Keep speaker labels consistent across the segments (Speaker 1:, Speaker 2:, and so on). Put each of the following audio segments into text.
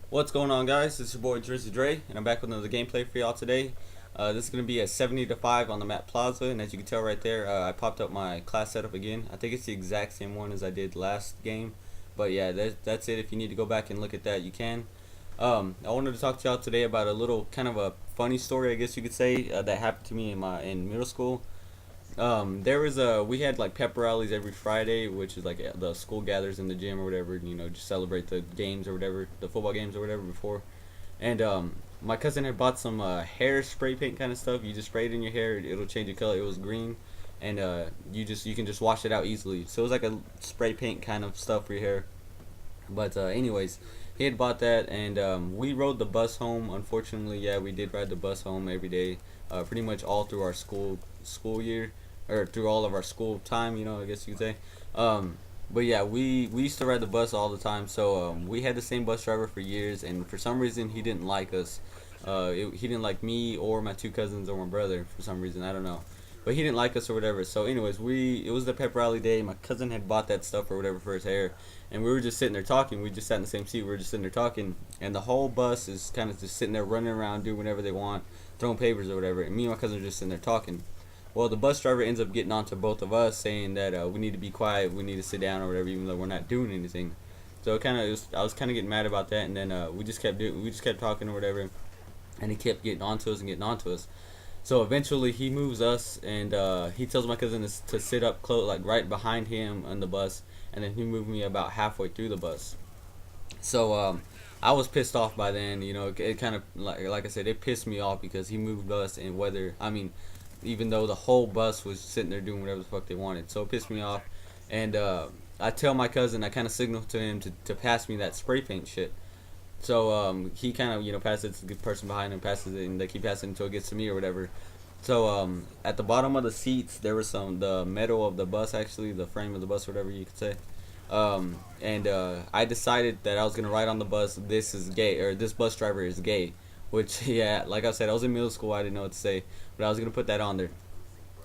Speaker 1: What's going on, guys? It's your boy DRiiZZYxDRE, and I'm back with another gameplay for y'all today. This is going to be a 70-5 on the map Plaza, and as you can tell right there, I popped up my class setup again. I think it's the exact same one as I did last game, but yeah, that's it. If you need to go back and look at that, you can. I wanted to talk to y'all today about a little kind of a funny story, I guess you could say, that happened to me in middle school. We had like pep rallies every Friday, which is like the school gathers in the gym or whatever, just celebrate the games or whatever, the football games or whatever before. And my cousin had bought some hair spray paint kind of stuff. You just spray it in your hair, it'll change the color. It was green, and you can just wash it out easily. So it was like a spray paint kind of stuff for your hair. But anyways, he had bought that, and we rode the bus home. Unfortunately, yeah, we did ride the bus home every day, pretty much all through our school year, or through all of our school time. I guess you could say. But yeah, we used to ride the bus all the time. So we had the same bus driver for years, and for some reason he didn't like us. He didn't like me or my two cousins or my brother for some reason. I don't know. But he didn't like us or whatever. So anyways, it was the pep rally day. My cousin had bought that stuff or whatever for his hair, and we were just sitting there talking. We just sat in the same seat. We were just sitting there talking, and the whole bus is kind of just sitting there running around, doing whatever they want, throwing papers or whatever. And me and my cousin are just sitting there talking. Well, the bus driver ends up getting on to both of us, saying that we need to be quiet, we need to sit down or whatever, even though we're not doing anything. So I was kind of getting mad about that, and then we just kept talking or whatever, and he kept getting onto us and getting onto us. So eventually he moves us, and he tells my cousin to sit up close, like right behind him on the bus, and then he moved me about halfway through the bus. So I was pissed off by then. It kind of like I said, it pissed me off because he moved us, and even though the whole bus was sitting there doing whatever the fuck they wanted, so it pissed me off. And I tell my cousin, I kind of signal to him to pass me that spray paint shit. So he kind of passes it to the person behind him, passes it, and they keep passing it until it gets to me or whatever. So at the bottom of the seats there was the metal of the bus, actually the frame of the bus, whatever you could say. And I decided that I was gonna write on the bus, "This is gay," or "This bus driver is gay," which yeah, like I said, I was in middle school, I didn't know what to say, but I was gonna put that on there.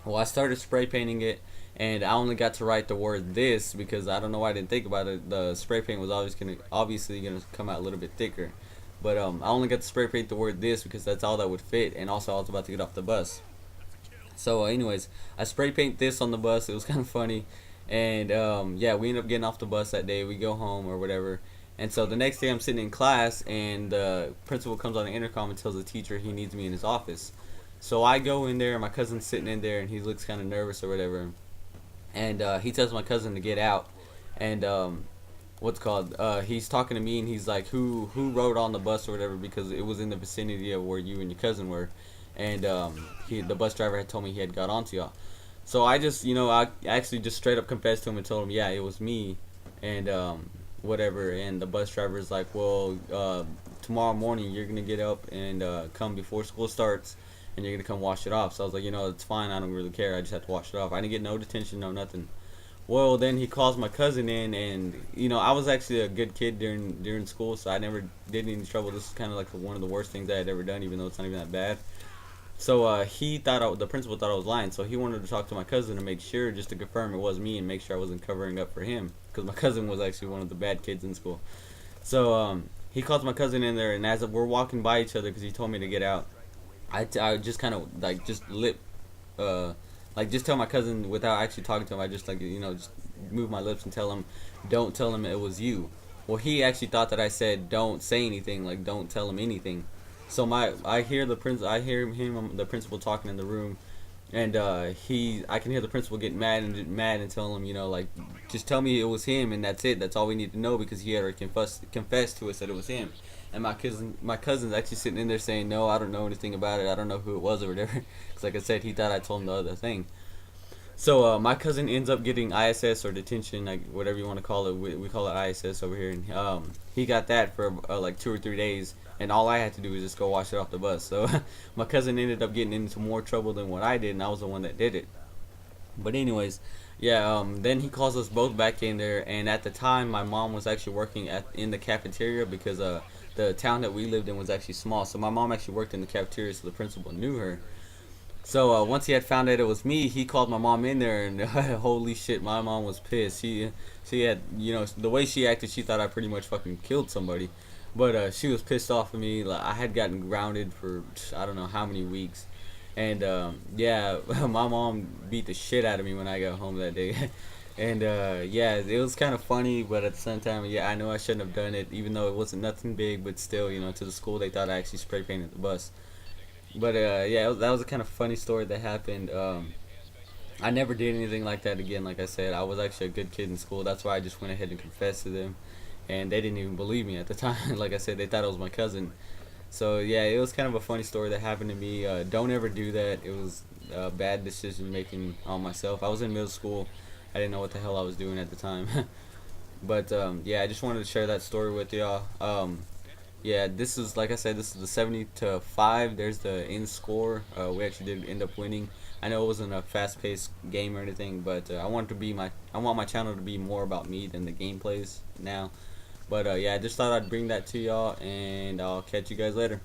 Speaker 1: Well, I started spray painting it, and I only got to write the word "this" because I don't know why I didn't think about it. The spray paint was obviously gonna come out a little bit thicker, but I only got to spray paint the word "this" because that's all that would fit, and also I was about to get off the bus. So, anyways, I spray paint "this" on the bus. It was kind of funny, and yeah, we end up getting off the bus that day. We go home or whatever, and so the next day I'm sitting in class, and the principal comes on the intercom and tells the teacher he needs me in his office. So I go in there, and my cousin's sitting in there, and he looks kind of nervous or whatever, and he tells my cousin to get out, and he's talking to me, and he's like, who rode on the bus or whatever, because it was in the vicinity of where you and your cousin were, and the bus driver had told me he had got onto y'all. So I just, I actually just straight up confessed to him and told him, yeah, it was me, and whatever. And the bus driver is like, well, tomorrow morning you're gonna get up and come before school starts, and you're gonna come wash it off. So I was like, it's fine. I don't really care. I just have to wash it off. I didn't get no detention, no nothing. Well, then he calls my cousin in, and I was actually a good kid during school, so I never did any trouble. This is kind of like one of the worst things I had ever done, even though it's not even that bad. So the principal thought I was lying, so he wanted to talk to my cousin to make sure, just to confirm it was me and make sure I wasn't covering up for him, because my cousin was actually one of the bad kids in school. So he calls my cousin in there, and as we're walking by each other, because he told me to get out, I just kind of just tell my cousin without actually talking to him. I just just move my lips and tell him, "Don't tell him it was you." Well, he actually thought that I said, "Don't say anything," like don't tell him anything. So I hear the principal talking in the room, and I can hear the principal get mad and tell him, just tell me it was him, and that's it. That's all we need to know, because he already confessed to us that it was him. And my cousin's actually sitting in there saying, "No, I don't know anything about it. I don't know who it was or whatever." Because like I said, he thought I told him the other thing. So my cousin ends up getting ISS, or detention, like whatever you want to call it. We call it ISS over here, and he got that for like 2 or 3 days, and all I had to do was just go wash it off the bus. So my cousin ended up getting into more trouble than what I did, and I was the one that did it. But anyways, yeah. Then he calls us both back in there, and at the time, my mom was actually working in the cafeteria, because the town that we lived in was actually small. So my mom actually worked in the cafeteria, so the principal knew her. So once he had found out it was me, he called my mom in there, and holy shit, my mom was pissed. She had, the way she acted, she thought I pretty much fucking killed somebody. But she was pissed off at me. Like, I had gotten grounded for I don't know how many weeks, and yeah, my mom beat the shit out of me when I got home that day. And yeah, it was kind of funny, but at the same time, yeah, I know I shouldn't have done it, even though it wasn't nothing big. But still, to the school they thought I actually spray painted the bus. But yeah, that was a kind of funny story that happened. I never did anything like that again. Like I said, I was actually a good kid in school. That's why I just went ahead and confessed to them, and they didn't even believe me at the time. Like I said, they thought it was my cousin. So yeah, it was kind of a funny story that happened to me. Don't ever do that. It was bad decision making on myself. I was in middle school. I didn't know what the hell I was doing at the time. But yeah, I just wanted to share that story with y'all. Yeah, this is like I said, this is the 70-5. There's the end score. We actually did end up winning. I know it wasn't a fast-paced game or anything, but I want my channel to be more about me than the gameplays now. But yeah, I just thought I'd bring that to y'all, and I'll catch you guys later.